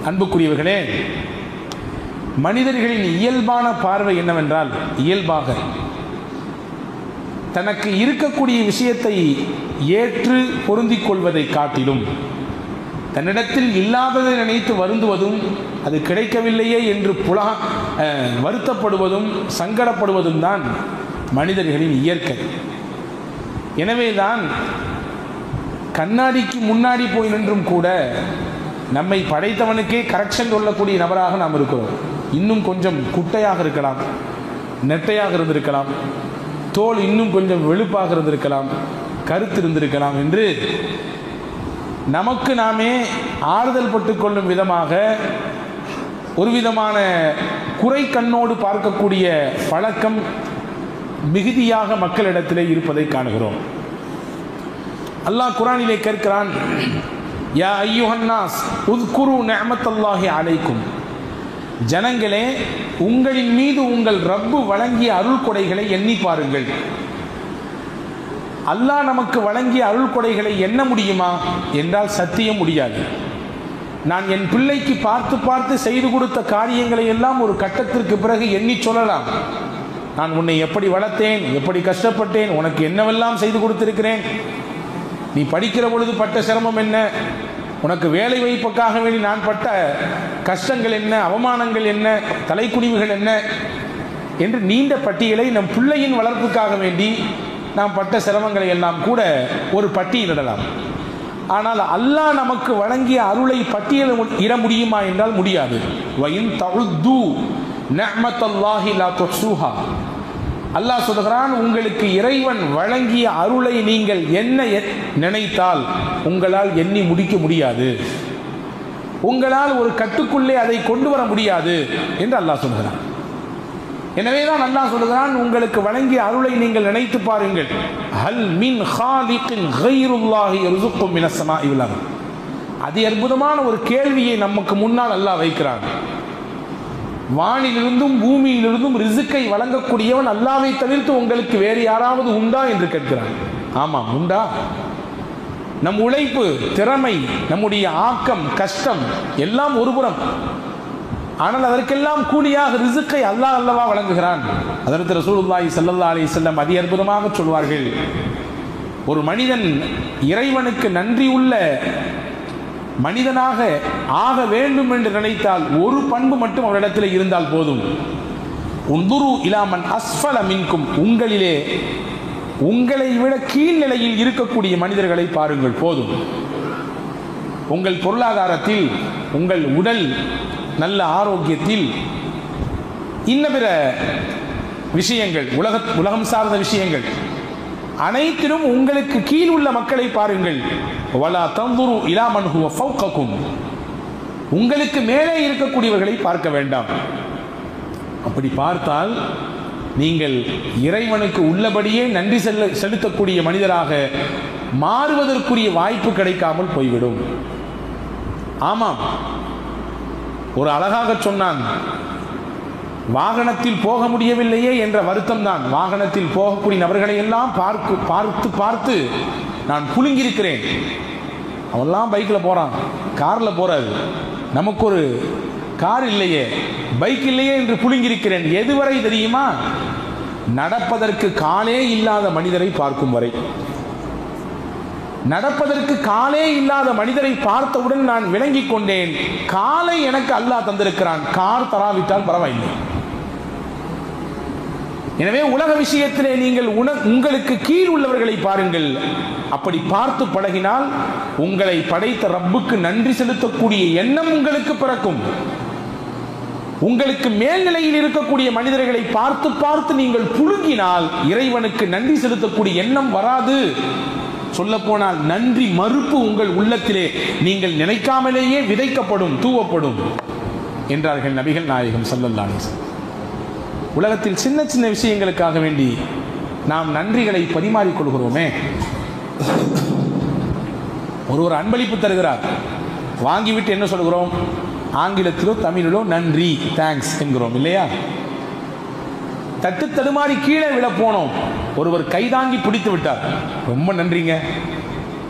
அன்புக்குரியவர்களே, மனிதர்களின் இயல்பான பார்வை என்னவென்றால், இயல்பாக தனக்கு இருக்கக்கூடிய விஷயத்தை ஏற்று பொருந்திக் கொள்வதை காட்டிலும் தன்னிடத்தில் இல்லாததை நினைத்து வருந்துவதும், அது கிடைக்கவில்லையே என்று வருத்தப்படுவதும் சங்கடப்படுவதும் தான் மனிதர்களின் இயற்கை. எனவேதான் கண்ணாடிக்கு முன்னாடி போய் நின்றும் கூட நம்மை படைத்தவனுக்கே கரெக்ஷன் சொல்லக்கூடிய நபராக நாம் இருக்கிறோம். இன்னும் கொஞ்சம் குட்டையாக இருக்கலாம், நெட்டையாக இருந்திருக்கலாம், தோல் இன்னும் கொஞ்சம் வெளுப்பாக இருந்திருக்கலாம், கருத்து இருந்திருக்கலாம் என்று நமக்கு நாமே ஆறுதல் பட்டு கொள்ளும் விதமாக ஒரு விதமான குறை கண்ணோடு பார்க்கக்கூடிய பழக்கம் மிகுதியாக மக்களிடத்திலே இருப்பதை காணுகிறோம். அல்லாஹ் குர்ஆனிலே கேட்கிறான், யா அய்யுஹன்னாஸ் உத்குரு நிஅமத்தல்லாஹி அலைக்கும், ஜனங்களே உங்களின் மீது உங்கள் ரப்பு வழங்கிய அருள் கொடைகளை எண்ணி பாருங்கள். அல்லாஹ் நமக்கு வழங்கிய அருள் கொடைகளை எண்ண முடியுமா என்றால் சத்தியம் முடியாது. நான் என் பிள்ளைக்கு பார்த்து பார்த்து செய்து கொடுத்த காரியங்களை எல்லாம் ஒரு கட்டத்திற்கு பிறகு எண்ணி சொல்லலாம். நான் உன்னை எப்படி வளர்த்தேன், எப்படி கஷ்டப்பட்டேன், உனக்கு என்னவெல்லாம் செய்து கொடுத்திருக்கிறேன், நீ படிக்கிற பொழுது பட்ட சிரமம் என்ன, உனக்கு வேலை வாய்ப்புக்காக வேண்டி நான் பட்ட கஷ்டங்கள் என்ன, அவமானங்கள் என்ன, தலைக்குனிவுகள் என்ன என்று நீண்ட பட்டியலை நம் பிள்ளையின் வளர்ப்புக்காக வேண்டி நாம் பட்ட சிரமங்களை எல்லாம் கூட ஒரு பட்டியலிடலாம். ஆனால் அல்லாஹ் நமக்கு வழங்கிய அருளை பட்டியலிட முடியுமா என்றால் முடியாது. வயின் தஉது நிஅமத்தல்லாஹி லா துஹ்ஸூஹா, அல்லாஹ் சொல்கிறான், உங்களுக்கு இறைவன் வழங்கிய அருளை நீங்கள் என்ன நினைத்தால் உங்களால் எண்ணி முடிக்க முடியாது, உங்களால் ஒரு கட்டுக்குள்ளே அதை கொண்டு வர முடியாது என்று அல்லாஹ் சொல்கிறான். எனவேதான் அல்லாஹ் சொல்கிறான், உங்களுக்கு வழங்கிய அருளை நீங்கள் நினைத்து பாருங்கள். ஹல் மின் ஹாலிகின் கைருல்லாஹி யர்ஸுக்கும் மினஸ் ஸமாஇ வல் அர்த். அதி அற்புதமான ஒரு கேள்வியை நமக்கு முன்னால் அல்லாஹ் வைக்கிறான். வானிலிருந்தும் பூமியிலிருந்தும் ரிசுக்கை வழங்கக்கூடியவன் அல்லாஹ்வை தவிர்த்து உங்களுக்கு வேறு யாராவது உண்டா என்று கேட்கிறான். ஆமாம், உண்டா? நம் உழைப்பு, திறமை, நம்முடைய ஆக்கம், கஷ்டம் எல்லாம் ஒருபுறம், ஆனால் அதற்கெல்லாம் கூலியாக ரிசுக்கை அல்லாஹ் அல்லவா வழங்குகிறான். அதற்கு ரசூலுல்லாஹி ஸல்லல்லாஹு அலைஹி வஸல்லம் அதி அற்புதமாக சொல்வார்கள், ஒரு மனிதன் இறைவனுக்கு நன்றி உள்ள மனிதனாக ஆக வேண்டும் என்று நினைத்தால் ஒரு பண்பு மட்டும் அவரிடத்தில் இருந்தால் போதும். உன்துரு இலாமன் அஸ்ஃபல மின்கும், உங்களிலே உங்களை விட கீழ்நிலையில் இருக்கக்கூடிய மனிதர்களை பாருங்கள் போதும். உங்கள் பொருளாதாரத்தில், உங்கள் உடல் நல்ல ஆரோக்கியத்தில், இன்ன பிற விஷயங்கள், உலகம் சார்ந்த விஷயங்கள் அனைத்திலும் உங்களுக்கு கீழ் உள்ள மக்களை பாருங்கள். வலா தன்துரு இலா மன் ஹுவ ஃபௌககும், உங்களுக்கு மேலே இருக்கக்கூடியவர்களை பார்க்க வேண்டாம். அப்படி பார்த்தால் நீங்கள் இறைவனுக்கு உள்ளபடியே நன்றி செலுத்தக்கூடிய மனிதராக மாறுவதற்குரிய வாய்ப்பு கிடைக்காமல் போய்விடும். ஆமாம், ஒரு அழகாக சொன்னான், வாகனத்தில் போக முடியவில்லையே என்ற வருத்தம் தான். வாகனத்தில் போகக்கூடிய நபர்களை எல்லாம் பார்த்து பார்த்து நான் புழுங்கியிருக்கிறேன். அவெல்லாம் பைக்கில் போகிறான், காரில் போகிறாரு, நமக்கு ஒரு கார் இல்லையே, பைக் இல்லையே என்று புழுங்கியிருக்கிறேன். எதுவரை தெரியுமா? நடப்பதற்கு காலே இல்லாத மனிதரை பார்க்கும் வரை. நடப்பதற்கு காலே இல்லாத மனிதரை பார்த்தவுடன் நான் விளங்கிக் கொண்டேன், காலை எனக்கு அல்லாஹ் தந்திருக்கிறான், கார் தராவிட்டால் பரவாயில்லை. எனவே உலக விஷயத்திலே நீங்கள் உங்களுக்கு கீழ் உள்ளவர்களை பாருங்கள். அப்படி பார்த்து பழகினால் உங்களை படைத்த ரப்புக்கு நன்றி செலுத்தக்கூடிய எண்ணம் உங்களுக்கு பிறக்கும். உங்களுக்கு மேல்நிலையில் இருக்கக்கூடிய மனிதர்களை பார்த்து பார்த்து நீங்கள் புழுங்கினால் இறைவனுக்கு நன்றி செலுத்தக்கூடிய எண்ணம் வராது. சொல்லப்போனால் நன்றி மறுப்பு உங்கள் உள்ளத்திலே நீங்கள் நினைக்காமலேயே விதைக்கப்படும், தூவப்படும் என்றார்கள் நபிகள் நாயகம் ஸல்லல்லாஹு அலைஹி வஸல்லம். உலகத்தில் சின்ன சின்ன விஷயங்களுக்காக வேண்டி நாம் நன்றிகளை பரிமாறிக்கொள்கிறோமே. ஒருவர் அன்பளிப்பு தருகிறார், வாங்கிவிட்டு என்ன சொல்கிறோம்? ஆங்கிலத்திலோ தமிழிலோ நன்றி, தேங்க்ஸ் என்கிறோம் இல்லையா? தட்டு தடுமாறி கீழே விழ போனோம், ஒருவர் கைதாங்கி பிடித்து விட்டார், ரொம்ப நன்றிங்க,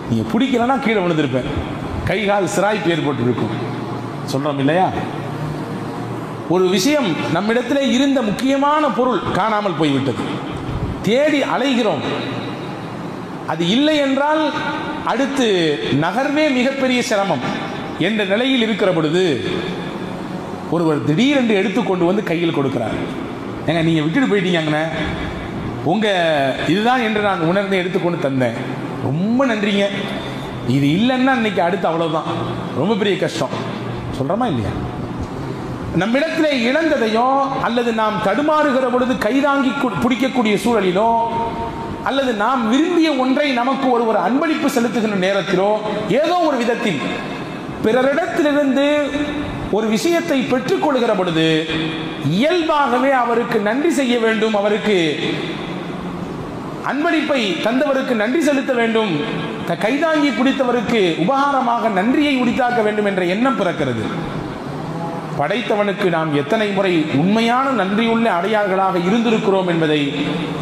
நீங்கள் பிடிக்கலன்னா கீழே விழுந்திருப்பேன், கை கால் சிராய்ப்பு ஏற்பட்டு இருக்கும். சொல்றோம் இல்லையா? ஒரு விஷயம் நம்மிடத்திலே இருந்த முக்கியமான பொருள் காணாமல் போய்விட்டது, தேடி அலைகிறோம். அது இல்லை என்றால் அடுத்து நகர்வே மிகப்பெரிய சிரமம் என்ற நிலையில் இருக்கிற பொழுது ஒருவர் திடீரென்று எடுத்துக்கொண்டு வந்து கையில் கொடுக்கிறார். ஏங்க நீங்க விட்டுட்டு போயிட்டீங்கண்ணே, உங்க இதுதான் என்று நான் உணர்ந்து எடுத்துக்கொண்டு தந்தேன், ரொம்ப நன்றிங்க. இது இல்லைன்னா இன்னைக்கு அடுத்து அவ்வளவுதான், ரொம்ப பெரிய கஷ்டம். சொல்றோமா இல்லையா? நம்மிடத்திலே இழந்ததையோ அல்லது நாம் தடுமாறுகிற பொழுது கைதாங்கி பிடிக்கக்கூடிய சூழலிலோ அல்லது நாம் விரும்பிய ஒன்றை நமக்கு ஒருவர் அன்பளிப்பு செலுத்துகின்ற நேரத்திலோ ஏதோ ஒரு விதத்தில் பிறரிடத்திலிருந்து ஒரு விஷயத்தை பெற்றுக்கொள்கிற பொழுது இயல்பாகவே அவருக்கு நன்றி செய்ய வேண்டும், அவருக்கு அன்பளிப்பை தந்தவருக்கு நன்றி செலுத்த வேண்டும், கைதாங்கி பிடித்தவருக்கு உபகாரமாக நன்றியை உரித்தாக்க வேண்டும் என்ற எண்ணம் பிறக்கிறது. படைத்தவனுக்கு நாம் எத்தனை முறை உண்மையான நன்றியுள்ள அடையாளர்களாக இருந்திருக்கிறோம் என்பதை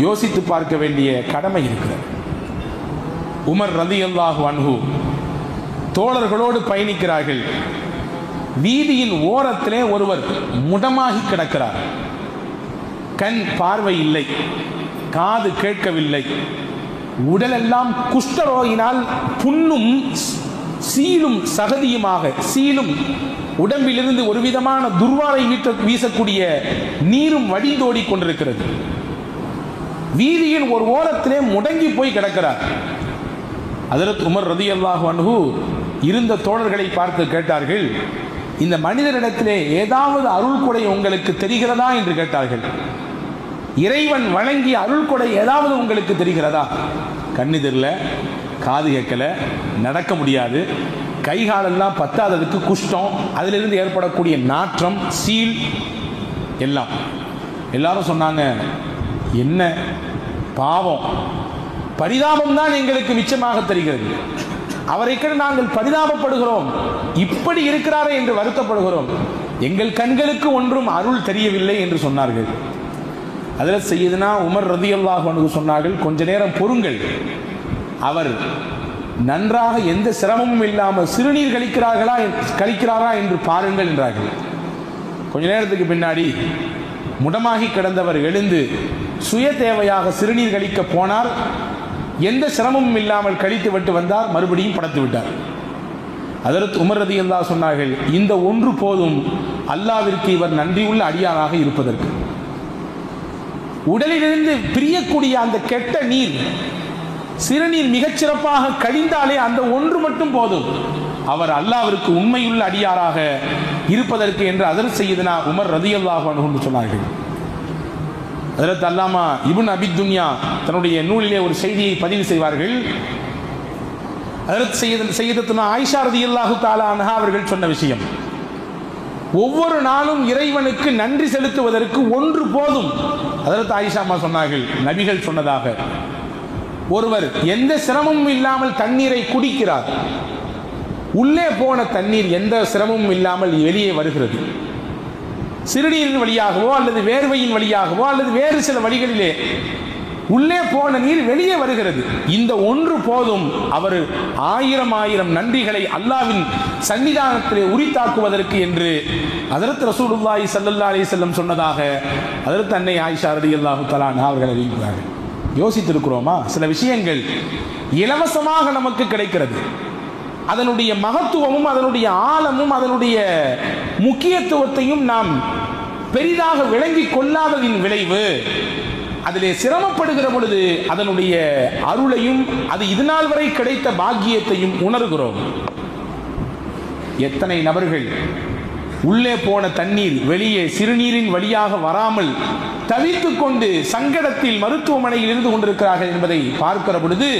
யோசித்து பார்க்க வேண்டிய கடமை இருக்கிறது. உமர் ரலியல்லாஹு அன்ஹு தோழர்களோடு பயணிக்கிறார்கள். வீதியின் ஓரத்திலே ஒருவர் முடமாகி கிடக்கிறார். கண் பார்வை இல்லை, காது கேட்கவில்லை, உடலெல்லாம் குஷ்டரோகினால் புண்ணும் சீலும் சகதியுமாக, சீலும் உடம்பிலிருந்து ஒரு விதமான துர்வாரை வீசக்கூடிய நீரும் வடிந்தோடி கொண்டிருக்கிறது. வீதியின் ஒரு ஓரத்திலே முடங்கி போய் கிடக்கிறார். ஹஜ்ரத் உமர் ரலியல்லாஹு அன்ஹு இருந்த தோழர்களை பார்த்து கேட்டார்கள், இந்த மனிதரிடத்திலே ஏதாவது அருள் கொடை உங்களுக்கு தெரிகிறதா என்று கேட்டார்கள். இறைவன் வழங்கிய அருள் கொடை ஏதாவது உங்களுக்கு தெரிகிறதா? கண்ணு தெரியல, காது கேட்கல, நடக்க முடியாது, கைகாலெல்லாம் பத்தாததுக்கு குஷ்டம், அதிலிருந்து ஏற்படக்கூடிய நாற்றம், சீல் எல்லாம். எல்லாரும் சொன்னாங்க, என்ன பாவம், பரிதாபம் தான் எங்களுக்கு மிச்சமாக தெரிகிறது, அவரை கண்டு நாங்கள் பரிதாபப்படுகிறோம், இப்படி இருக்கிறாரே என்று வருத்தப்படுகிறோம், எங்கள் கண்களுக்கு ஒன்றும் அருள் தெரியவில்லை என்று சொன்னார்கள். அதில் சையதுனா உமர் ரலியல்லாஹு அன்ஹு சொன்னார்கள், கொஞ்ச நேரம் பொறுங்கள், அவர் நன்றாக எந்த சிரமமும் இல்லாமல் சிறுநீர் கழிக்கிறாரா என்று பாருங்கள் என்றார்கள். கொஞ்ச நேரத்துக்கு பின்னாடி முடமாகி கிடந்தவர் எழுந்து சுய தேவையாக சிறுநீர் கழிக்க போனார். எந்த சிரமமும் இல்லாமல் கழித்து விட்டு வந்தார், மறுபடியும் படுத்து விட்டார். ஹஜ்ரத் உமர் ரலியல்லாஹு சொன்னார்கள், இந்த ஒன்று போதும் அல்லாஹ்விற்கு இவர் நன்றியுள்ள அடியாராக இருப்பதற்கு. உடலிலிருந்து பிரியக்கூடிய அந்த கெட்ட நீர், சிறுநீர் மிகச்சிறப்பாக கழிந்தாலே அந்த ஒன்று மட்டும் போதும் அவர் அல்லாஹ்விற்கு உண்மையுள்ள அடியாராக இருப்பதற்கு என்று ஹஜ்ரத் சையதுனா உமர் ரலியல்லாஹு அன்ஹு சொன்னார்கள். ஹஜ்ரத் அல்லாமா இப்னு அபி துன்யா தன்னுடைய நூலிலே ஒரு செய்தியை பதிவு செய்வார்கள். ஹஜ்ரத் சையதத்துனா ஆயிஷா ரலியல்லாஹு தஆலா அன்ஹா அவர்கள் சொன்ன விஷயம், ஒவ்வொரு நாளும் இறைவனுக்கு நன்றி செலுத்துவதற்கு ஒன்று போதும். ஹஜ்ரத் ஆயிஷா அம்மா சொன்னார்கள், நபிகள் சொன்னதாக, ஒருவர் எந்த சிரமமும் இல்லாமல் தண்ணீரை குடிக்கிறார், உள்ளே போன தண்ணீர் எந்த சிரமமும் இல்லாமல் வெளியே வருகிறது. சிறுநீரின் வழியாகவோ அல்லது வேர்வையின் வழியாகவோ அல்லது வேறு சில வழிகளிலே உள்ளே போன நீர் வெளியே வருகிறது. இந்த ஒன்று போதும் அவர் ஆயிரம் ஆயிரம் நன்றிகளை அல்லாஹ்வின் சன்னிதானத்திலே உரித்தாக்குவதற்கு என்று ஹஜ்ரத் ரசூலுல்லாஹி ஸல்லல்லாஹு அலைஹி வஸல்லம் சொன்னதாக ஹஜ்ரத் அன்னை ஆயிஷா ரலியல்லாஹு தஆலா அன்ஹா அவர்கள் அறிவிக்கிறார்கள். யோசித்திருக்கிறோமா? சில விஷயங்கள் இலவசமாக நமக்கு கிடைக்கிறது, அதனுடைய மகத்துவமும் அதனுடைய ஆழமும் அதனுடைய முக்கியத்துவத்தையும் நாம் பெரிதாக விளங்கிக் கொள்ளாததின் விளைவு, அதிலே சிரமப்படுகிற பொழுது அதனுடைய அருளையும் அது இதுநாள் வரை கிடைத்த பாக்கியத்தையும் உணர்கிறோம். எத்தனை நபர்கள் உள்ளே போன தண்ணீர் வெளியே சிறுநீரின் வழியாக வராமல் தவித்துக் கொண்டு சங்கடத்தில் மருத்துவமனையில் இருந்து கொண்டிருக்கிறார்கள் என்பதை பார்க்கிற பொழுது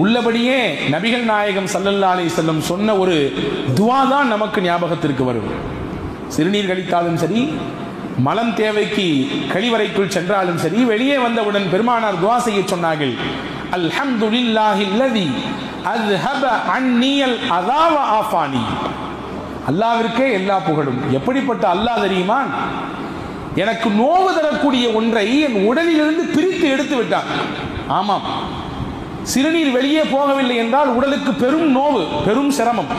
உள்ளபடியே நபிகள் நாயகம் ஸல்லல்லாஹு அலைஹி வஸல்லம் சொன்ன ஒரு துஆ தான் நமக்கு ஞாபகத்திற்கு வரும். சிறுநீர் கழித்தாலும் சரி, மலம் தேவைக்கு கழிவறைக்குள் சென்றாலும் சரி, வெளியே வந்தவுடன் பெருமானார் துஆ செய்ய சொன்னார்கள், அல்ஹம்துலில்லாஹில்லதி அஸ்ஹப அன்னியல் அதா வ ஆஃபானி. அல்லாஹ்விற்கே எல்லா புகழும். எப்படிப்பட்ட அல்லாஹ் தெரியுமா? எனக்கு நோவு தரக்கூடிய ஒன்றை என் உடலிலிருந்து பிரித்து எடுத்து விட்டான். ஆமாம், சிறுநீர் வெளியே போகவில்லை என்றால் உடலுக்கு பெரும் நோவு, பெரும் சிரமம்.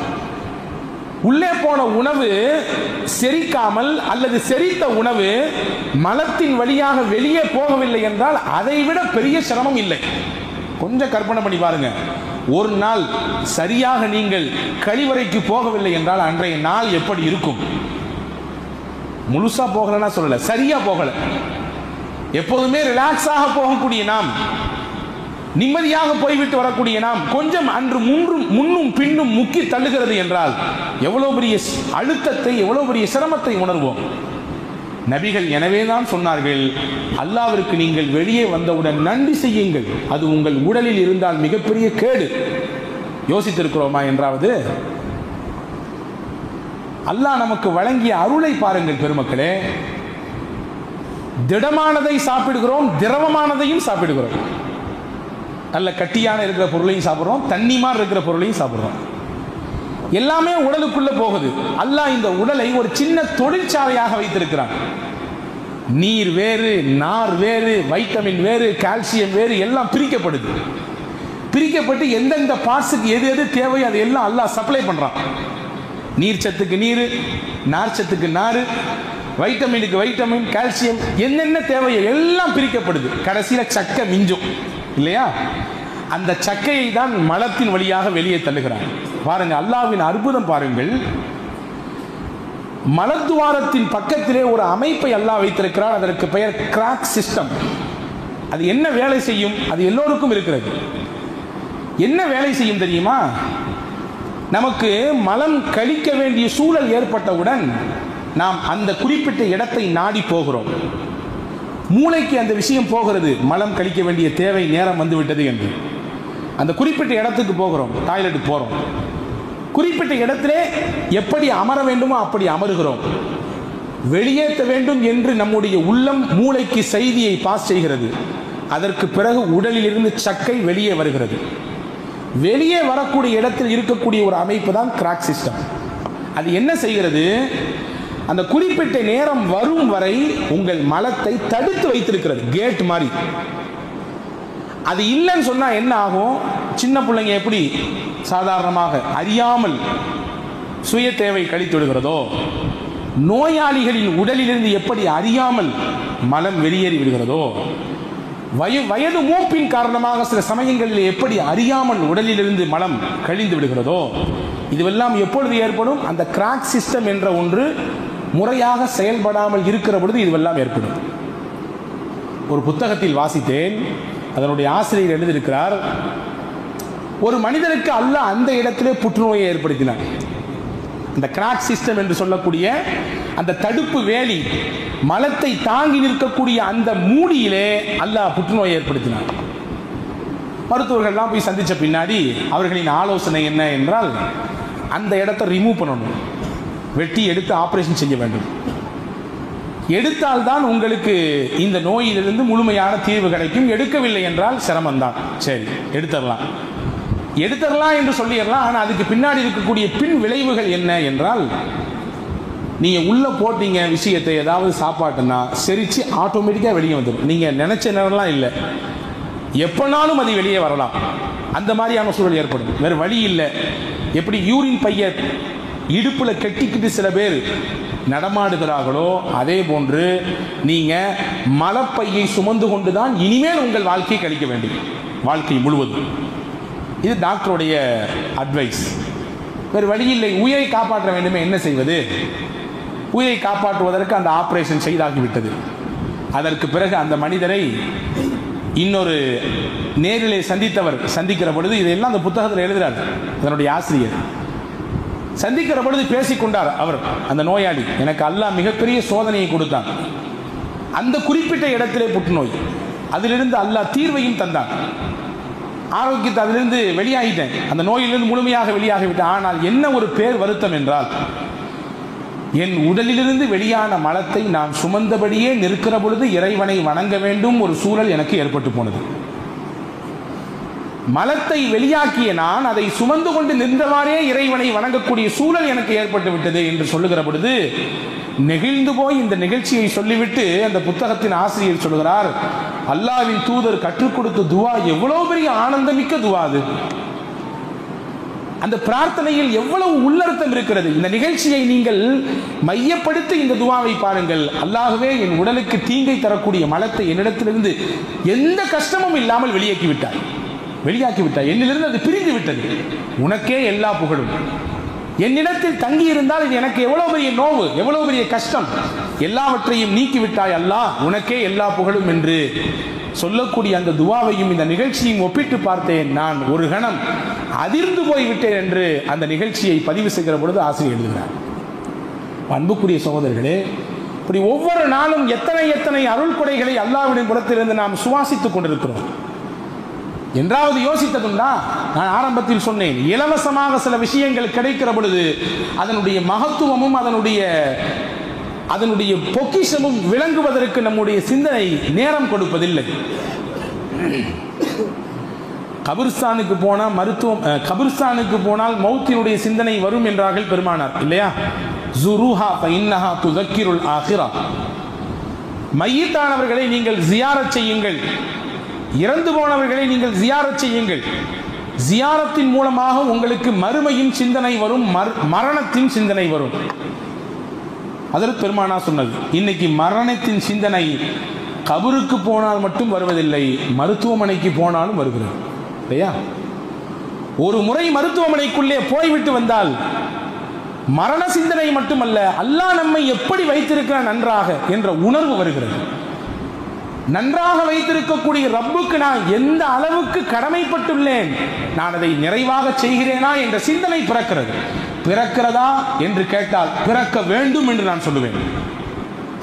உள்ளே போன உணவு செரிக்காமல் அல்லது செரித்த உணவு மலத்தின் வழியாக வெளியே போகவில்லை என்றால் அதை விட பெரிய சிரமம் இல்லை. கொஞ்சம் கற்பனை பண்ணி பாருங்க. ஒரு நாள் சரியாக நீங்கள் கழிவறைக்கு போகவில்லை என்றால் அன்றைய நாள் எப்படி இருக்கும்? முழுசா போகலன்னா சொல்லல, சரியா போகல. எப்போதுமே ரிலாக்ஸாக போகக்கூடிய நாம், நிம்மதியாக போய்விட்டு வரக்கூடிய நாம், கொஞ்சம் அன்று முன்னும் பின்னும் முக்கி தள்ளுகிறது என்றால் எவ்வளவு பெரிய அழுத்தத்தை, எவ்வளவு பெரிய சிரமத்தை உணர்வோம். நபிகள் எனவேதான் சொன்னார்கள், அல்லாஹ்விற்கு நீங்கள் வெளியே வந்தவுடன் நன்றி செய்யுங்கள், அது உங்கள் உடலில் இருந்தால் மிகப்பெரிய கேடு. யோசித்திருக்கிறோமா என்றாவது? அல்லாஹ் நமக்கு வழங்கிய அருளை பாருங்கள் பெருமக்களே. திடமானதை சாப்பிடுகிறோம், திரவமானதையும் சாப்பிடுகிறோம். நல்ல கட்டியான இருக்கிற பொருளையும் சாப்பிடுறோம், தண்ணிமார் இருக்கிற பொருளையும் சாப்பிடுறோம். எல்லாமே உடலுக்குள்ள போகுது. அல்லாஹ் இந்த உடலை ஒரு சின்ன தொழிற்சாலையாக வைத்திருக்கிறான். நீர் வேறு, நார் வேறு, வைட்டமின் வேறு, கால்சியம் வேறு, எல்லாம் பிரிக்கப்படுது. பிரிக்கப்பட்டு எந்தெந்த பார்ட்ஸுக்கு எது எது தேவை அது எல்லாம் அல்லாஹ் சப்ளை பண்றான். நீர் சத்துக்கு நீர், நார் சத்துக்கு நார், வைட்டமினுக்கு வைட்டமின், கால்சியம், என்னென்ன தேவையோ எல்லாம் பிரிக்கப்படுது. கடைசியில சக்கை மிஞ்சும் இல்லையா? அந்த சக்கையை தான் மலத்தின் வழியாக வெளியே தள்ளுகிறார். பாருங்க, அல்லாஹ்வின் அற்புதம் பாருங்கள். மலத்துவாரத்தின் பக்கத்திலே ஒரு அமைப்பை அல்லாஹ் வைத்திருக்கிறார். அதற்கு பெயர் கிராக் சிஸ்டம். அது என்ன வேலை செய்யும்? அது எல்லோருக்கும் இருக்கிறது. என்ன வேலை செய்யும் தெரியுமா? நமக்கு மலம் கழிக்க வேண்டிய சூழல் ஏற்பட்டவுடன் நாம் அந்த குறிப்பிட்ட இடத்தை நாடி போகிறோம். மூளைக்கு அந்த விஷயம் போகிறது, மலம் கழிக்க வேண்டிய தேவை நேரம் வந்துவிட்டது என்று. அந்த குறிப்பிட்ட இடத்துக்கு போகிறோம், டாய்லெட்டுக்கு போகிறோம். குறிப்பிட்ட இடத்திலே எப்படி அமர வேண்டுமோ அப்படி அமருகிறோம். வெளியேற்ற வேண்டும் என்று நம்முடைய உள்ளம் மூளைக்கு செய்தியை பாஸ் செய்கிறது. அதற்கு பிறகு உடலில் இருந்து சக்கை வெளியே வருகிறது. வெளியே வரக்கூடிய இடத்தில் இருக்கக்கூடிய ஒரு அமைப்பு தான் கிராக் சிஸ்டம். அது என்ன செய்கிறது? அந்த குறிப்பிட்ட நேரம் வரும் வரை உங்கள் மலத்தை தடுத்து வைத்திருக்கிறது, கேட் மாதிரி. அது இல்லைன்னு சொன்னா என்ன ஆகும்? சின்ன பிள்ளைங்க எப்படி சாதாரணமாக அறியாமல் சுய தேவை கழித்து விடுகிறதோ, நோயாளிகளின் உடலிலிருந்து எப்படி அறியாமல் மலம் வெளியேறி விடுகிறதோ, வயது மூப்பின் காரணமாக சில சமயங்களில் எப்படி அறியாமல் உடலிலிருந்து மலம் கழிந்து விடுகிறதோ, இதுவெல்லாம் எப்பொழுது ஏற்படும்? அந்த கிராக் சிஸ்டம் என்ற ஒன்று முறையாக செயல்படாமல் இருக்கிற பொழுது இதுவெல்லாம் ஏற்படும். ஒரு புத்தகத்தில் வாசித்தேன், அதனுடைய ஆசிரியர் எழுதியிருக்கிறார், ஒரு மனிதனுக்கு அல்லாஹ் அந்த இடத்திலே புற்றுநோயை ஏற்படுத்தினார். அந்த கிராக் சிஸ்டம் என்று சொல்லக்கூடிய அந்த தடுப்பு வேலி, மலத்தை தாங்கி நிற்கக்கூடிய அந்த மூடியிலே அல்லாஹ் புற்றுநோயை ஏற்படுத்தினார். மருத்துவர்கள்லாம் போய் சந்தித்த பின்னாடி அவர்களின் ஆலோசனை என்ன என்றால், அந்த இடத்தை ரிமூவ் பண்ணணும், வெட்டி எடுத்து ஆபரேஷன் செய்ய வேண்டும். எடுத்தால்தான் உங்களுக்கு இந்த நோயிலிருந்து முழுமையான தீர்வு கிடைக்கும். எடுக்கவில்லை என்றால் சிரமம்தான். சரி, எடுத்துடலாம் என்று சொல்லிடலாம். ஆனால் அதுக்கு பின்னாடி இருக்கக்கூடிய பின் விளைவுகள் என்ன என்றால், நீங்க உள்ள போட்டீங்க விஷயத்தை, ஏதாவது சாப்பாட்டுன்னா செரிச்சு ஆட்டோமேட்டிக்கா வெளியே வந்துடும். நீங்க நினைச்ச நேரம்லாம் இல்லை, எப்பனாலும் அது வெளியே வரலாம். அந்த மாதிரியான சூழல் ஏற்படும். வேறு வழி இல்லை. எப்படி யூரின் பைய இடுப்புல கெட்டிக்கிட்டு சில பேர் நடமாடுகிறார்களோ, அதே போன்று நீங்க மலப்பையை சுமந்து கொண்டுதான் இனிமேல் உங்கள் வாழ்க்கையை கழிக்க வேண்டும், வாழ்க்கை முழுவதும். இது டாக்டருடைய அட்வைஸ். வேறு வழி இல்லை. உயிரை காப்பாற்ற வேண்டுமே, என்ன செய்வது? உயிரை காப்பாற்றுவதற்கு அந்த ஆபரேஷன் செய்தாகிவிட்டது. அதற்கு பிறகு அந்த மனிதரை இன்னொரு நேரிலே சந்திக்கிற பொழுது, இதெல்லாம் அந்த புத்தகத்தில் எழுதுகிறார் அதனுடைய ஆசிரியர். சந்திக்கிற பொழுது பேசிக்கொண்டார் அவர், அந்த நோயாளி, எனக்கு அல்லாஹ் மிகப்பெரிய சோதனையை கொடுத்தான். அந்த குறிப்பிட்ட இடத்திலே புற்றுநோய், அதிலிருந்து அல்லாஹ் தீர்வையும் தந்தான். ஆரோக்கியத்தை அதிலிருந்து வெளியாகிட்டேன், அந்த நோயிலிருந்து முழுமையாக வெளியாகிவிட்டேன். ஆனால் என்ன ஒரு பேர் வருத்தம் என்றால், என் உடலிலிருந்து வெளியான மலத்தை நான் சுமந்தபடியே நிற்கிற பொழுது இறைவனை வணங்க வேண்டும் ஒரு சூழல் எனக்கு ஏற்பட்டு போனது. மலத்தை வெளியாக்கிய நான் அதை சுமந்து கொண்டு நின்றவாறே இறைவனை வணங்கக்கூடிய சூழல் எனக்கு ஏற்பட்டு விட்டது என்று சொல்லுகிற பொழுது நெகிழ்ந்து போய் இந்த நிகழ்ச்சியை சொல்லிவிட்டு அந்த புத்தகத்தின் ஆசிரியர் சொல்கிறார், அல்லாஹ்வின் தூதர் கற்றுக் கொடுத்த துவா எவ்வளவு பெரிய ஆனந்தமிக்க துவா அது. அந்த பிரார்த்தனையில் எவ்வளவு உள்ளர்த்தம் இருக்கிறது. இந்த நிகழ்ச்சியை நீங்கள் மையப்படுத்தி இந்த துவாவை பாருங்கள். அல்லாஹ்வே, என் உடலுக்கு தீங்கை தரக்கூடிய மலத்தை என்னிடத்திலிருந்து எந்த கஷ்டமும் இல்லாமல் வெளியாக்கி விட்டாய், என்னிலிருந்து அது பிரிந்து விட்டது. உனக்கே எல்லா புகழும். என்னிடத்தில் தங்கி இருந்தால் இது எனக்கு எவ்வளவு பெரிய நோவு, எவ்வளவு பெரிய கஷ்டம், எல்லாவற்றையும் நீக்கிவிட்டாய் அல்லாஹ், உனக்கே எல்லா புகழும் என்று சொல்லக்கூடிய அந்த துவாவையும் இந்த நிகழ்ச்சியும் ஒப்பிட்டு பார்த்தேன். நான் ஒரு கணம் அதிர்ந்து போய்விட்டேன் என்று அந்த நிகழ்ச்சியை பதிவு செய்கிற பொழுது ஆசிரியர் எழுதுகிறார். அன்புக்குரிய சகோதரர்களே, இப்படி ஒவ்வொரு நாளும் எத்தனை எத்தனை அருள் கொடைகளை அல்லாஹ்வின் புறத்திலிருந்து நாம் சுவாசித்துக் கொண்டிருக்கிறோம். என்றாவது யோசித்ததுண்டா? நான் ஆரம்பத்தில் சொன்னேன், இலவசமாக சில விஷயங்கள் கிடைக்கிற பொழுது அதனுடைய மகத்துவமும் அதனுடைய பொக்கிஷமும் விளங்குவதற்கு நம்முடைய சிந்தனை நேரம் கொடுப்பதில்லை. கபிர்ஸ்தானுக்கு போனால் கபிர்ஸ்தானுக்கு போனால் மௌத்தினுடைய சிந்தனை வரும் என்றார்கள் பெருமானார், இல்லையா? ஜுருஹா ஃபஇன்னஹா துதக்கிருல் ஆகிரா. மையத்தானவர்களை நீங்கள் ஜியாரத் செய்யுங்கள், இறந்து போனவர்களை நீங்கள் ஜியாரத் செய்யுங்கள். ஜியாரத்தின் மூலமாக உங்களுக்கு மறுமையின் சிந்தனை வரும், மரணத்தின் சிந்தனை வரும். அதற்கு பெருமானா சொன்னது. இன்னைக்கு மரணத்தின் சிந்தனை கபருக்கு போனால் மட்டும் வருவதில்லை, மருத்துவமனைக்கு போனாலும் வருகிறது, இல்லையா? ஒரு முறை மருத்துவமனைக்குள்ளே போய்விட்டு வந்தால் மரண சிந்தனை மட்டுமல்ல, அல்லாஹ் நம்மை எப்படி வைத்திருக்கிறான் நன்றாக என்ற உணர்வு வருகிறது. நன்றாக வைத்திருக்கக்கூடிய ரப்புக்கு நான் எந்த அளவுக்கு கடமைப்பட்டுள்ளேன், நான் அதை நிறைவாக செய்கிறேனா என்ற சிந்தனை பிறக்கிறதா என்று கேட்டால் பிறக்க வேண்டும் என்று நான் சொல்லுவேன்.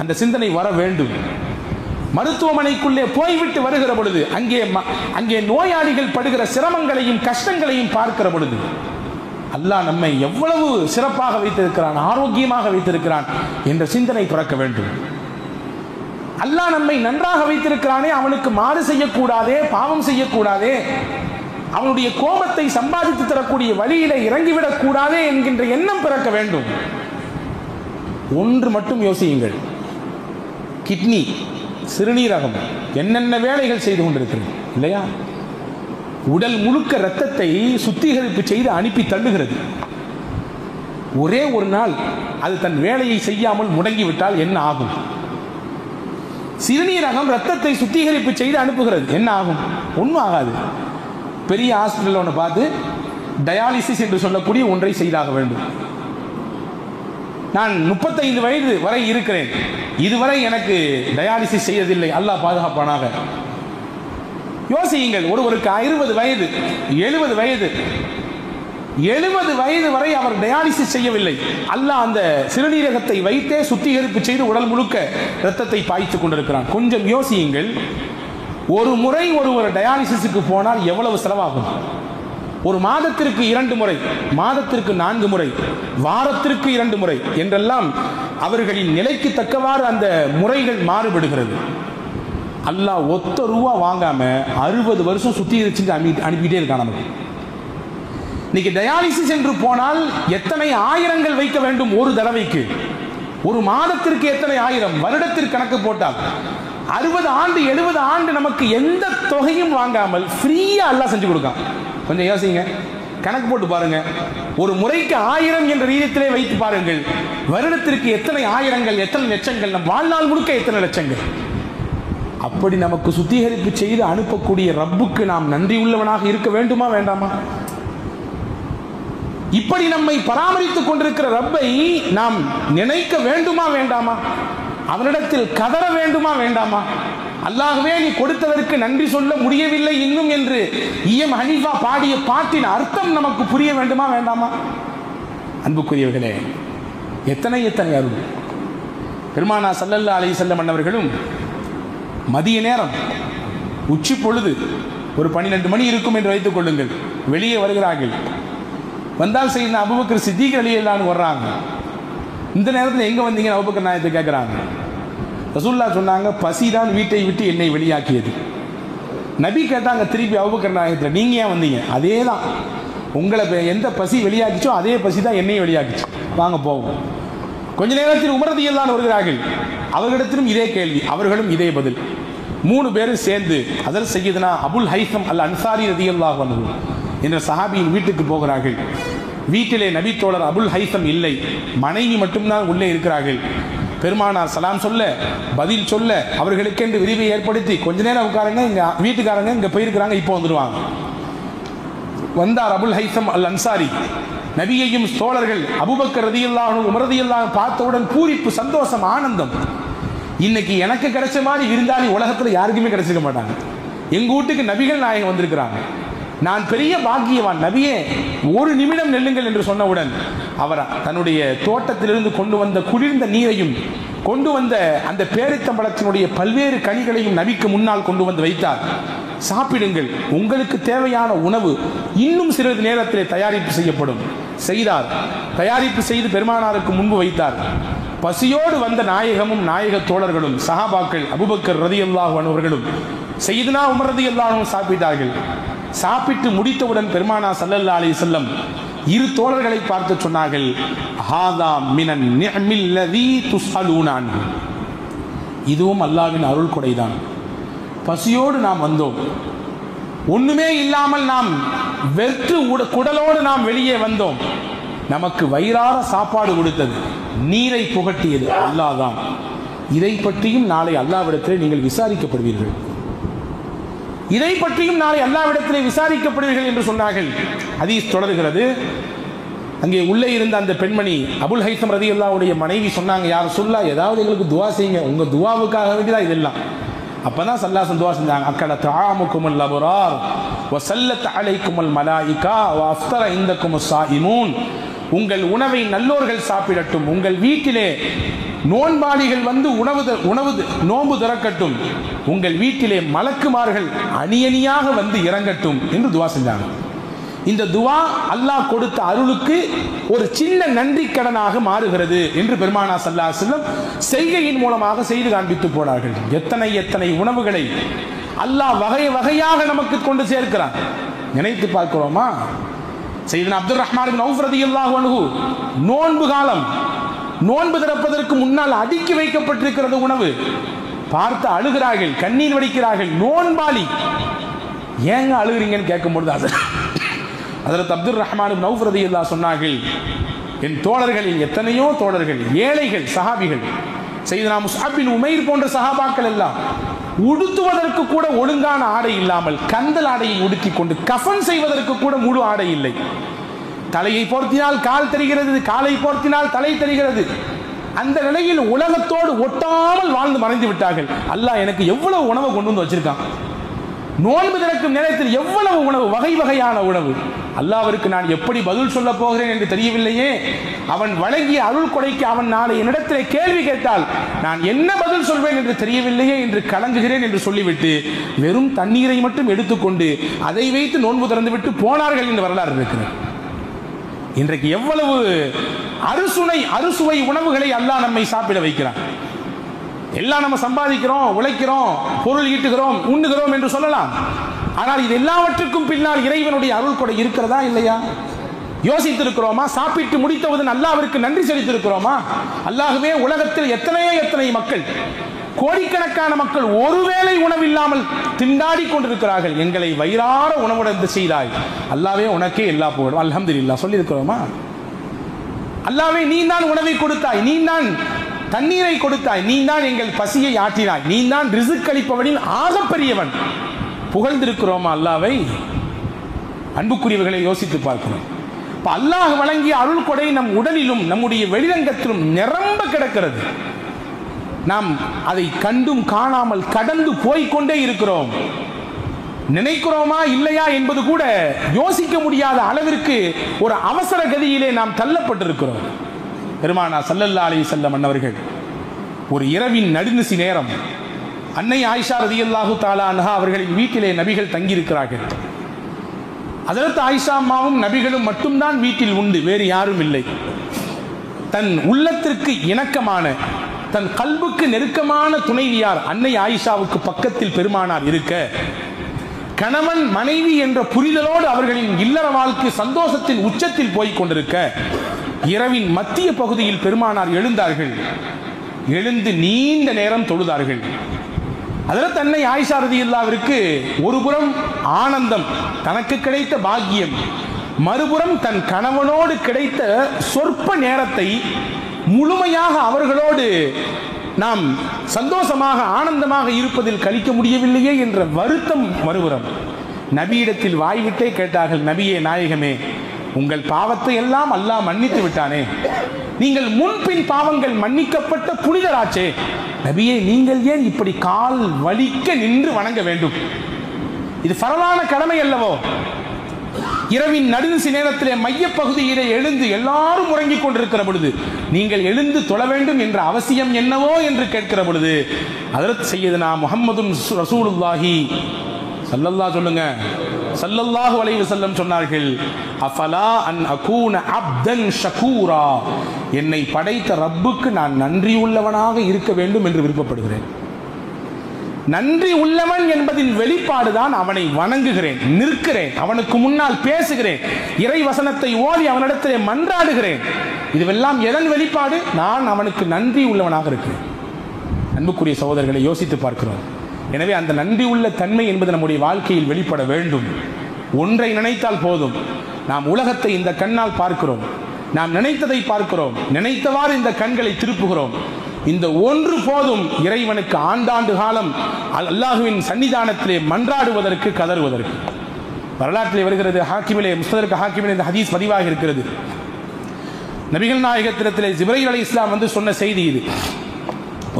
அந்த சிந்தனை வர வேண்டும். மருத்துவமனைக்குள்ளே போய்விட்டு வருகிற பொழுது அங்கே நோயாளிகள் படுகிற சிரமங்களையும் கஷ்டங்களையும் பார்க்கிற பொழுது அல்லாஹ் நம்மை எவ்வளவு சிறப்பாக வைத்திருக்கிறான், ஆரோக்கியமாக வைத்திருக்கிறான் என்ற சிந்தனை பிறக்க வேண்டும். அல்லாஹ் நம்மை நன்றாக வைத்திருக்கிறானே, அவனுக்கு மாறு செய்யக்கூடாதே, பாவம் செய்யக்கூடாதே, அவனுடைய கோபத்தை சம்பாதித்து தரக்கூடிய வழியில இறங்கிவிடக் கூடாதே என்கின்ற எண்ணம் பிறக்க வேண்டும். ஒன்று மட்டும் யோசியுங்கள், கிட்னி, சிறுநீரகம் என்னென்ன வேலைகள் செய்து கொண்டிருக்கிறது, இல்லையா? உடல் முழுக்க இரத்தத்தை சுத்திகரிப்பு செய்து அனுப்பி தள்ளுகிறது. ஒரே ஒரு நாள் அது தன் வேலையை செய்யாமல் முடங்கிவிட்டால் என்ன ஆகும்? சிறுநீரகம் ரத்தத்தை சுத்திகரிப்பு செய்து அனுப்புகிறது, என்ன ஆகும்? ஒன்றும் ஆகாது. பெரிய ஹாஸ்பிட்டல் ஒன்று பார்த்து டயாலிசிஸ் என்று சொல்லக்கூடிய ஒன்றை செய்தாக வேண்டும். நான் 35 வயது வரை இருக்கிறேன், இதுவரை எனக்கு டயாலிசிஸ் செய்யதில்லை, அல்லாஹ் பாதுகாப்பானாக. யோசியுங்கள், ஒருவருக்கு 60 வயது 70 வயது 70 வயது வரை அவர் டயாலிசிஸ் செய்யவில்லை, அல்லாஹ் அந்த சிறுநீரகத்தை வைத்தே சுத்திகரிப்பு செய்து உடல் முழுக்க இரத்தத்தை பாய்ச்சிக் கொண்டிருக்கிறான். கொஞ்சம் யோசியுங்கள், ஒரு முறை ஒருவர் டயாலிசிஸுக்கு போனால் எவ்வளவு செலவாகும்? ஒரு மாதத்திற்கு 2 முறை, மாதத்திற்கு 4 முறை, வாரத்திற்கு 2 முறை என்றெல்லாம் அவர்களின் நிலைக்கு தக்கவாறு அந்த முறைகள் மாறுபடுகிறது. அல்லாஹ் ஒத்த ரூபா வாங்காம 60 வருஷம் சுத்திகரிச்சு அனுப்பிட்டே இருக்கான் நமக்கு. இன்னைக்கு டயாலிசிஸ் என்று போனால் எத்தனை ஆயிரங்கள் வைக்க வேண்டும் ஒரு தடவைக்கு? ஒரு மாதத்திற்கு எத்தனை ஆயிரம், வருடத்திற்கு கணக்கு போட்டால் 60 ஆண்டு 70 ஆண்டு நமக்கு எந்த தொகையும் வாங்காமல் ஃப்ரீயா அல்லாஹ் செஞ்சு கொடுக்கான். கொஞ்சம் யோசிங்க, கணக்கு போட்டு பாருங்க. ஒரு முறைக்கு 1000 என்ற ரீதியிலே வைத்து பாருங்கள், வருடத்திற்கு எத்தனை ஆயிரங்கள், எத்தனை லட்சங்கள், நம் வாழ்நாள் முழுக்க எத்தனை லட்சங்கள். அப்படி நமக்கு சுத்திகரிப்பு செய்து அனுப்பக்கூடிய ரப்புக்கு நாம் நன்றி உள்ளவனாக இருக்க வேண்டுமா வேண்டாமா? இப்படி நம்மை பராமரித்துக் கொண்டிருக்கிற ரப்பை நாம் நினைக்க வேண்டுமா வேண்டாமா? அவனிடத்தில் கதற வேண்டுமா வேண்டாமா? அல்லாஹ்வே, நீ கொடுத்ததற்கு நன்றி சொல்ல முடியவில்லை இன்னும் என்று இஎம் ஹனீஃபா பாடிய பாட்டின் அர்த்தம் நமக்கு புரிய வேண்டுமா வேண்டாமா? அன்புக்குரியவர்களே, எத்தனை எத்தனை அருள். பெருமானா ஸல்லல்லாஹு அலைஹி வஸல்லம் அன்னவர்களும் மதிய நேரம் உச்சி பொழுது ஒரு 12 மணி இருக்கும் என்று வைத்துக் கொள்ளுங்கள், வெளியே வருகிறார்கள். வந்தால் செய்த அபூபக்கர் சித்திக் ரலியல்லாஹு அன்ஹு வர்றாங்க. இந்த நேரத்தில் எங்க வந்தீங்க அபூபக்கர் நாயகத்தை கேட்கிறாங்க. ரசூலுல்லாஹ் சொன்னாங்க, பசிதான் வீட்டை விட்டு என்னை வெளியாக்கியது. நபி கேட்டாங்க திருப்பி அபூபக்கர் நாயகத்தை, நீங்க ஏன் வந்தீங்க? அதே தான், உங்களை எந்த பசி வெளியாக்கிச்சோ அதே பசி தான் என்னையும் வெளியாக்கிச்சு, வாங்க போவோம். கொஞ்ச நேரத்தில் உமர் ரலியல்லாஹு அன்ஹு வருகிறார்கள். அவர்களிடத்திலும் இதே கேள்வி, அவர்களும் இதே பதில். 3 பேரும் சேர்ந்து ஹஜ்ரத் சய்யிதுனா அபுல் ஹைசம் அல் அன்சாரி ரலியல்லாஹு அன்ஹு என்ற சஹாபியின் வீட்டுக்கு போகிறார்கள். வீட்டிலே நபி தோழர் அபுல் ஹைசம் இல்லை, மனைவி மட்டும்தான் உள்ளே இருக்கிறார்கள். பெருமானார் சலாம் சொல்ல, பதில் சொல்ல, அவர்களுக்கென்று விரிவை ஏற்படுத்தி கொஞ்ச நேரம் உட்காருங்க, இங்க வீட்டுக்காரங்க இங்க போயிருக்கிறாங்க, இப்போ வந்துடுவாங்க. வந்தார் அபுல் ஹைசம் அல் அன்சாரி. நபியையும் தோழர்கள் அபூபக்கர் ரலியல்லாஹு அன்ஹு, உமர் ரலியல்லாஹு அன்ஹு பார்த்தவுடன் பூரிப்பு, சந்தோஷம், ஆனந்தம். இன்னைக்கு எனக்கு கிடைச்ச மாதிரி விருந்தாளி உலகத்துல யாருக்குமே கிடைச்சிருக்க மாட்டாங்க. எங்க வீட்டுக்கு நபிகள் நாயகம் வந்திருக்கிறாங்க, நான் பெரிய பாக்கியவான், நபியே ஒரு நிமிடம் நெல்லுங்கள் என்று சொன்னவுடன் அவர் தன்னுடைய தோட்டத்திலிருந்து கொண்டு வந்த குளிர்ந்த நீரையும் கொண்டு வந்த அந்த பேரித்தம்பழத்தினுடைய பல்வேறு கனிகளையும் நபிக்கு முன்னால் கொண்டு வந்து வைத்தார். சாப்பிடுங்கள், உங்களுக்கு தேவையான உணவு இன்னும் சிறிது நேரத்தில் தயாரிப்பு செய்யப்படும். செய்தார். தயாரிப்பு செய்து பெருமானாருக்கு முன்பு வைத்தார். பசியோடு வந்த நாயகமும் நாயக தோழர்களும் சஹாபாக்கள் அபூபக்கர் ரலியல்லாஹு அன்ஹு அவர்களும் சய்யிதுனா உமர் ரலியல்லாஹு அன்ஹு சாப்பிட்டார்கள். சாப்பிட்டு முடித்தவுடன் பெருமானார் ஸல்லல்லாஹு அலைஹி வஸல்லம் இரு தோழர்களை பார்த்து சொன்னார்கள், ஹாதா மினன் நிஅமில் லதீ துஸ்அலூன அன்ஹு. இதுவும் அல்லாஹ்வின் அருள் கொடைதான். பசியோடு நாம் வந்தோம், ஒண்ணுமே இல்லாமல் நாம் வெற்று குடலோடு நாம் வெளியே வந்தோம். நமக்கு வயிறார சாப்பாடு கொடுத்தது, நீரை புகட்டியது அல்லாஹ் தான். இதை பற்றியும் நாளை அல்லாஹ்விடத்திலே நீங்கள் விசாரிக்கப்படுவீர்கள், இதை பற்றியும் நாளை அல்லாஹ்விடத்திலே விசாரிக்கப்படுவீர்கள் என்று சொன்னார்கள். ஹதீஸ் தொடர்கிறது. அங்கே உள்ளே இருந்த அந்த பெண்மணி அபுல் ஹைசம் ரலியல்லாஹுடைய மனைவி சொன்னாங்க, யார் சொல்லா ஏதாவது எங்களுக்கு துவா செய்யுங்க, உங்க துவாவுக்காக வேண்டிதான் இதெல்லாம். அப்பதான் ஸல்லல்லாஹு துவா செஞ்சாங்க, அக்கல தஆமுக்குமுல் அப்ரார் வ ஸல்லத் அலைக்குமுல் மலாயிகா வ அஃப்தர இந்தக்குமுஸ் ஸாயிமூன். உங்கள் உணவை நல்லோர்கள் சாப்பிடட்டும், உங்கள் வீட்டிலே நோன்பாளிகள் வந்து நோன்பு திறக்கட்டும், உங்கள் வீட்டிலே மலக்குமார்கள் அணியணியாக வந்து இறங்கட்டும் என்று துவா செஞ்சாங்க. இந்த துவா அல்லாஹ் கொடுத்த அருளுக்கு ஒரு சின்ன நன்றி கடனாக மாறுகிறது என்று பெருமானார் ஸல்லல்லாஹு அலைஹி வஸல்லம் செய்கையின் மூலமாக செய்து காண்பித்து போனார்கள். எத்தனை எத்தனை உணவுகளை அல்லாஹ் வகை வகையாக நமக்கு கொண்டு சேர்க்கிறான், நினைத்து பார்க்கிறோமா? சையதுனா அப்துர் ரஹ்மான் இப்னு அவுஃப் ரலியல்லாஹு அன்ஹு நோன்பு காலம், நோன்பு திறப்பதற்கு முன்னால் அடுக்கி வைக்கப்பட்டிருக்கிறது உணவு. பார்த்து அழுகிறார்கள், கண்ணீர் வடிக்கிறார்கள். நோன்பாளி ஏங்க அழுகிறீங்கன்னு கேட்கும்பொழுது ஹஜ்ரத் அப்துர் ரஹ்மான் இப்னு அவுஃப் ரலியல்லாஹு சொன்னார்கள், என் தோழர்களில் எத்தனையோ தோழர்கள், ஏழைகள், சஹாபிகள், சையதுனா முஸ்அப் பின் உமைர் போன்ற சஹாபாக்கள் எல்லாம் உடுத்துவதற்கு கூட ஒழுங்கான ஆடை இல்லாமல் கந்தல் ஆடையை உடுத்தி கொண்டு கஃபன் செய்வதற்கு கூட முழு ஆடை இல்லை. தலையை போர்த்தினால் கால் தெரிகிறது, காலை போர்த்தினால் தலை தெரிகிறது. அந்த நிலையில் உலகத்தோடு ஒட்டாமல் வாழ்ந்து மறைந்து விட்டார்கள். அல்லாஹ் எனக்கு எவ்வளவு உணவு கொண்டு வந்து வச்சிருக்கான், நோன்பு திறக்கும் நேரத்தில் எவ்வளவு உணவு, வகை வகையான உணவு. அல்லாஹ்விற்கு நான் எப்படி பதில் சொல்ல போகிறேன் என்று தெரியவில்லையே. அவன் வழங்கிய அருள் கொடைக்கு அவன் நாளை என்னிடத்திலே கேள்வி கேட்டால் நான் என்ன பதில் சொல்வேன் என்று தெரியவில்லையே என்று கலங்குகிறேன் என்று சொல்லிவிட்டு வெறும் தண்ணீரை மட்டும் எடுத்துக்கொண்டு அதை வைத்து நோன்பு திறந்துவிட்டு போனார்கள் என்று வரலாறு இருக்கிறது. இன்றைக்கு எவ்வளவு அறுசுவை உணவுகளை அல்லாஹ் நம்மை சாப்பிட வைக்கிறான். எல்லாம் நம்ம சம்பாதிக்கிறோம், உழைக்கிறோம், பொருள் ஈட்டுகிறோம், உண்ணுகிறோம் என்று சொல்லலாம். ஆனால் இது எல்லாவற்றுக்கும் பின்னால் இறைவனுடைய அருள் கொடை இருக்கிறதா இல்லையா? யோசித்திருக்கிறோமா? சாப்பிட்டு முடித்தவுடன் அல்லாஹ்விற்கு நன்றி செலுத்தியிருக்கிறோமா? அல்லாஹ்வே, உலகத்தில் எத்தனை மக்கள், கோடிக்கணக்கான மக்கள் ஒருவேளை உணவில்லாமல் திண்டாடி கொண்டிருக்கிறார்கள். எங்களை வயிறார உணவுடன் செய்தாய் அல்லாஹ்வே, உனக்கே எல்லா புகழும், அல்ஹம்துலில்லாஹ் சொல்லி இருக்கிறோமா? அல்லாஹ்வே, நீ தான் உணவை கொடுத்தாய், நீ தான் தண்ணீரை கொடுத்தாய், நீ தான் எங்கள் பசியை ஆற்றினாய், நீ தான் ரிஸ்க் அளிப்பவனில் ஆகப்பெரியவன். புகழ்ந்திருக்கிறோமா அல்லாஹ்வை? அன்புக்குரியவர்களை யோசித்து பார்க்கிறோம். அல்லாஹ் வழங்கிய அருள் கொடை நம் உடலிலும் நம்முடைய வெளிரங்கத்திலும் நிரம்ப கிடக்கிறது. நாம் அதை கண்டும் காணாமல் கடந்து போய்கொண்டே இருக்கிறோம். நினைக்கிறோமா இல்லையா என்பது கூட யோசிக்க முடியாத அளவிற்கு ஒரு அவசர கதியிலே நாம் தள்ளப்பட்டிருக்கிறோம். பெருமானார் ஸல்லல்லாஹு அலைஹி வஸல்லம் அன்னவர்கள் ஒரு இரவின் நடுநிசி நேரம் அன்னை ஆயிஷா ரலியல்லாஹு தஆலா அன்ஹா அவர்களின் வீட்டிலே நபிகள் தங்கியிருக்கிறார்கள். ஹஜ்ரத் ஆயிஷா அம்மாவும் நபிகளும் மட்டும்தான் வீட்டில் உண்டு, வேறு யாரும் இல்லை. தன் உள்ளத்திற்கு இணக்கமான, தன் கல்புக்கு நெருக்கமான துணைவியார் அன்னை ஆயிஷாவுக்கு பக்கத்தில் பெருமானார் இருக்க, கணவன் மனைவி என்ற புரிதலோடு அவர்களின் இல்லற வாழ்க்கை சந்தோஷத்தின் உச்சத்தில் போய்க் கொண்டிருக்க, இரவின் மத்திய பகுதியில் பெருமானார் எழுந்தார்கள். எழுந்து நீண்ட நேரம் தொழுதார்கள். ஹஜ்ரத் அன்னை ஆயிஷா ரலியல்லாஹுவிற்கு ஒரு புறம் ஆனந்தம், தனக்கு கிடைத்த பாக்கியம், மறுபுறம் தன் கணவனோடு கிடைத்த சொற்ப நேரத்தை முழுமையாக அவர்களோடு நாம் சந்தோஷமாக ஆனந்தமாக இருப்பதில் கழிக்க முடியவில்லையே என்ற வருத்தம் மறுபுறம். நபியிடத்தில் வாய்விட்டே கேட்டார்கள், நபியே நாயகமே, உங்கள் பாவத்தை எல்லாம் அல்லாஹ் மன்னித்து விட்டானே, நீங்கள் முன்பின் பாவங்கள் மன்னிக்கப்பட்ட புனிதராச்சே, நபியே நீங்கள் ஏன் இப்படி கால் வலிக்க நின்று வணங்க வேண்டும்? இது ஃபரலான கடமை அல்லவோ? இரவின் நடுநிசி நேரத்திலே மையப்பகுதியிலே எழுந்து எல்லாரும் உறங்கிக் கொண்டிருக்கிற பொழுது நீங்கள் எழுந்து தொழ வேண்டும் என்ற அவசியம் என்னவோ என்று கேட்கிற பொழுது ஹஜ்ரத் சையதுனா முஹம்மதுன் ரசூலுல்லாஹி ஸல்லல்லாஹு அலைஹி வஸல்லம் சொன்னார்கள், அஃபலா அன் அகூன அப்தன் ஷகூரா, என்னை படைத்த ரப்புக்கு நான் நன்றி உள்ளவனாக இருக்க வேண்டும் என்று விருப்பப்படுகிறேன். நன்றி உள்ளவன் என்பதின் வெளிப்பாடுதான் அவனை வணங்குகிறேன், நிற்கிறேன், அவனுக்கு முன்னால் பேசுகிறேன், இறை வசனத்தை ஓதி அவனிடத்திலே மன்றாடுகிறேன். இதுவெல்லாம் எதன் வெளிப்பாடு? நான் அவனுக்கு நன்றி உள்ளவனாக இருக்கிறேன். அன்புக்குரிய சகோதரர்களை யோசித்து பார்க்கிறோம். எனவே அந்த நன்றி உள்ள தன்மை என்பது நம்முடைய வாழ்க்கையில் வெளிப்பட வேண்டும். ஒன்றை நினைத்தால் போதும். நாம் உலகத்தை இந்த கண்ணால் பார்க்கிறோம், நாம் நினைத்ததை பார்க்கிறோம், நினைத்தவாறு இந்த கண்களை திருப்புகிறோம். இந்த ஒன்று போதும் இறைவனுக்கு ஆண்டாண்டு காலம் அல்லாஹுவின் சன்னிதானத்திலே மன்றாடுவதற்கு, கதறுவதற்கு. வரலாற்றிலே வருகிறது, ஹாக்கிமிலே முஸ்ததரக் ஹாக்கிமிலே இந்த ஹதீஸ் பதிவாக இருக்கிறது. நபிகள் நாயகத்திலே ஜிப்ரீல் அலைஹிஸ்ஸலாம் வந்து சொன்ன செய்தி இது.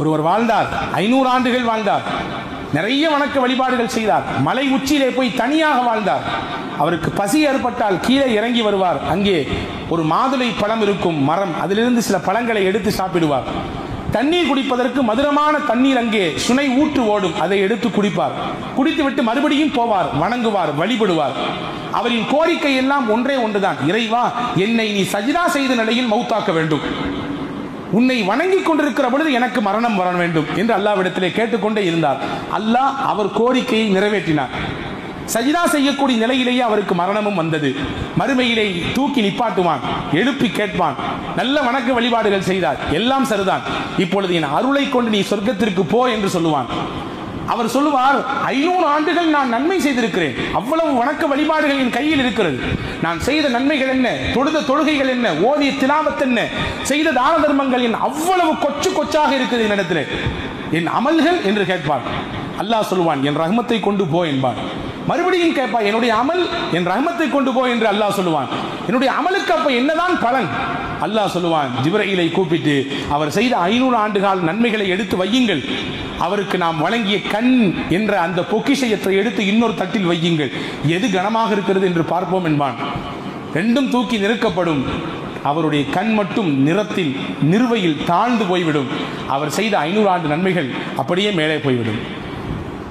ஒருவர் வாழ்ந்தார், 500 ஆண்டுகள் வாழ்ந்தார், நிறைய வணக்க வழிபாடுகள் செய்தார், மலை உச்சியிலே போய் தனியாக வாழ்ந்தார். அவருக்கு பசி ஏற்பட்டால் கீழே இறங்கி வருவார், அங்கே ஒரு மாதுளை பழம் இருக்கும் மரம், அதிலிருந்து சில பழங்களை எடுத்து சாப்பிடுவார். தண்ணீர் குடிப்பதற்கு மதுரமான தண்ணீர் அங்கே சுனை ஊற்று ஓடும், அதை எடுத்து குடிப்பார். குடித்துவிட்டு மறுபடியும் போவார், வணங்குவார், வழிபடுவார். அவரின் கோரிக்கை எல்லாம் ஒன்றே ஒன்றுதான், இறைவா என்னை நீ சஜிதா செய்த நிலையில் மௌத்தாக்க வேண்டும், உன்னை வணங்கிக் கொண்டிருக்கிற பொழுது எனக்கு மரணம் வர வேண்டும் என்று அல்லாஹ்விடத்திலே கேட்டுக்கொண்டே இருந்தார். அல்லாஹ் அவர் கோரிக்கையை நிறைவேற்றினார். சஜிதா செய்யக்கூடிய நிலையிலேயே அவருக்கு மரணமும் வந்தது. மறுமையிலே தூக்கி நிப்பாட்டுவான், எழுப்பி கேட்பான். நல்ல வணக்க வழிபாடுகள் செய்தார், எல்லாம் சரிதான், இப்பொழுது என் அருளை கொண்டு நீ சொர்க்கத்திற்கு போ என்று சொல்லுவான். அவர் சொல்லுவார், 500 ஆண்டுகள் நான் நன்மை செய்திருக்கிறேன், அவ்வளவு வணக்க வழிபாடுகள் என் கையில் இருக்கிறது, நான் செய்த நன்மைகள் என்ன, தொழுத தொழுகைகள் என்ன, ஓதிய திலாவத் என்ன, செய்த தான தர்மங்கள் என்ன, அவ்வளவு கொச்சு கொச்சாக இருக்குது என்னிடத்தில், என் அமல்கள் என்று கேட்பார். அல்லாஹ் சொல்லுவான், என் ரஹ்மத்தை கொண்டு போ என்பான். மறுபடியும் கேட்பா, என்னுடைய அமல் என் ரஹ்மத்தை கொண்டு போ என்று அல்லாஹ் சொல்லுவான். என்னுடைய அமலுக்கு அப்ப என்னதான் பலன்? அல்லாஹ் சொல்லுவான், ஜிப்ரீலை கூப்பிட்டு அவர் செய்த 500 ஆண்டுகால நன்மைகளை எடுத்து வையுங்கள், அவருக்கு நாம் வழங்கிய கண் என்ற அந்த பொக்கிஷத்தை எடுத்து இன்னொரு தட்டில் வையுங்கள், எது கனமாக இருக்கிறது என்று பார்ப்போம் என்பான். ரெண்டும் தூக்கி நிறுக்கப்படும். அவருடைய கண் மட்டும் நிறத்தில் நிறுவையில் தாழ்ந்து போய்விடும். அவர் செய்த 500 ஆண்டு நன்மைகள் அப்படியே மேலே போய்விடும்.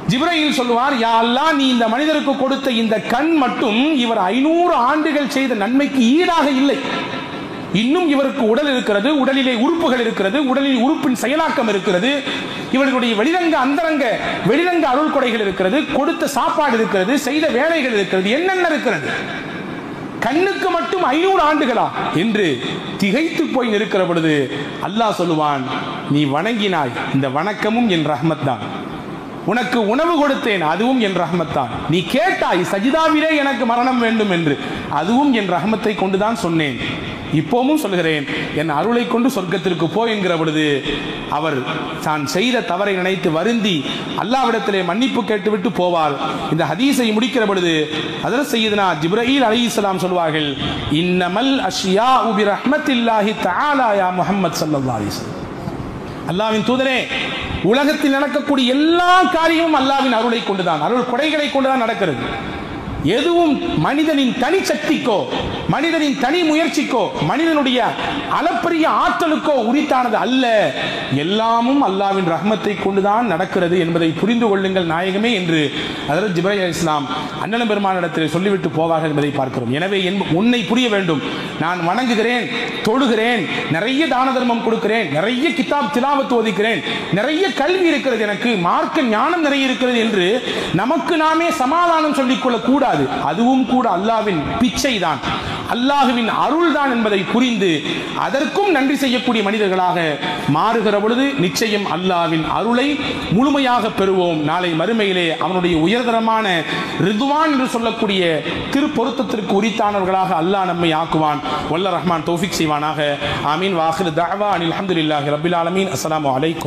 ஜிப்ரீல் சொல்லுவார், யா அல்லாஹ், நீ இந்த மனிதருக்கு கொடுத்த இந்த கண் மட்டும் இவர் 500 ஆண்டுகள் செய்த நன்மைக்கு ஈடாக இல்லை. இன்னும் இவருக்கு உடல் இருக்கிறது, உடலிலே உறுப்புகள் இருக்கிறது, உடலில் உறுப்பின் செயலாக்கம் இருக்கிறது, இவர்களுடைய வெளிரங்க அந்தரங்க வெளிரங்க அருள் கொடைகள் இருக்கிறது, கொடுத்த சாப்பாடு இருக்கிறது, செய்த வேலைகள் இருக்கிறது, என்னென்ன இருக்கிறது. கண்ணுக்கு மட்டும் 500 ஆண்டுகளா என்று திகைத்து போய் நிற்கிற பொழுது அல்லாஹ் சொல்லுவான், நீ வணங்கினாய், இந்த வணக்கமும் என் ரஹ்மத் தான். உனக்கு உணவு கொடுத்தேன், அதுவும் என் ரஹ்மத் தான். நீ கேட்டாய் சஜிதாவிலே எனக்கு மரணம் வேண்டும் என்று, அதுவும் என் ரஹ்மத்தை கொண்டுதான் சொன்னேன். இப்போவும் சொல்கிறேன், என் அருளை கொண்டு சொர்க்கத்திற்கு போ என்கிற பொழுது அவர் தான் செய்த தவறை நினைத்து வருந்தி அல்லாஹ்விடத்திலே மன்னிப்பு கேட்டுவிட்டு போவார். இந்த ஹதீஸை முடிக்கிற பொழுது ஹஜ்ரத் சய்யிதுனா ஜிப்ரீல் அலைஹிஸ்ஸலாம் சொல்வார்கள், இன்னமல் அஷ்யாஉ பிரஹ்மத்தில்லாஹி தஆலா யா முஹம்மத் ஸல்லல்லாஹு அலைஹி வஸல்லம். அல்லாஹ்வின் தூதரே, உலகத்தில் நடக்கக்கூடிய எல்லா காரியமும் அல்லாஹ்வின் அருளை கொண்டுதான், அருள் கொடைகளை கொண்டுதான் நடக்கிறது. எதுவும் மனிதனின் தனி சக்திக்கோ, மனிதனின் தனி முயற்சிக்கோ, மனிதனுடைய அளப்பரிய ஆற்றலுக்கோ உரித்தானது அல்ல. எல்லாமும் அல்லாஹ்வின் ரஹ்மத்தை கொண்டுதான் நடக்கிறது என்பதை புரிந்து கொள்ளுங்கள் நாயகமே என்று ஹஜ்ரத் ஜிப்ரீல் அலைஹிஸ்ஸலாம் அண்ணன் பெருமானிடத்தில் சொல்லிவிட்டு போவார்கள் என்பதை பார்க்கிறோம். எனவே உன்னை புரிய வேண்டும், நான் வணங்குகிறேன், தொழுகிறேன், நிறைய தான தர்மம் கொடுக்கிறேன், நிறைய கிதாப் திலாவத் ஓதிக்கிறேன், நிறைய கல்வி இருக்கிறது, எனக்கு மார்க்க ஞானம் நிறைய இருக்கிறது என்று நமக்கு நாமே சமாதானம் சொல்லிக் கொள்ள கூடாது. அதுவும் கூட அல்லாஹ்வின் பிச்சை தான். அல்லாஹுவின் அருள் தான் என்பதை புரிந்து அதற்கும் நன்றி செய்யக்கூடிய மனிதர்களாக மாறுகிற பொழுது நிச்சயம் அல்லாஹ்வின் அருளை முழுமையாக பெறுவோம். நாளை மறுமையிலே அவனுடைய உயர்தரமான ரிதுவான் என்று சொல்லக்கூடிய திருப்பொருத்தத்திற்கு உரித்தானவர்களாக அல்லாஹ் நம்மை ஆக்குவான். வல்ல ரஹ்மான் தௌஃபீக் செய்வானாக. ஆமீன். வாஹிரு தஅவா அனில் ஹம்துலில்லாஹி ரப்பில் ஆலமீன். அஸ்ஸலாமு அலைக்கும்.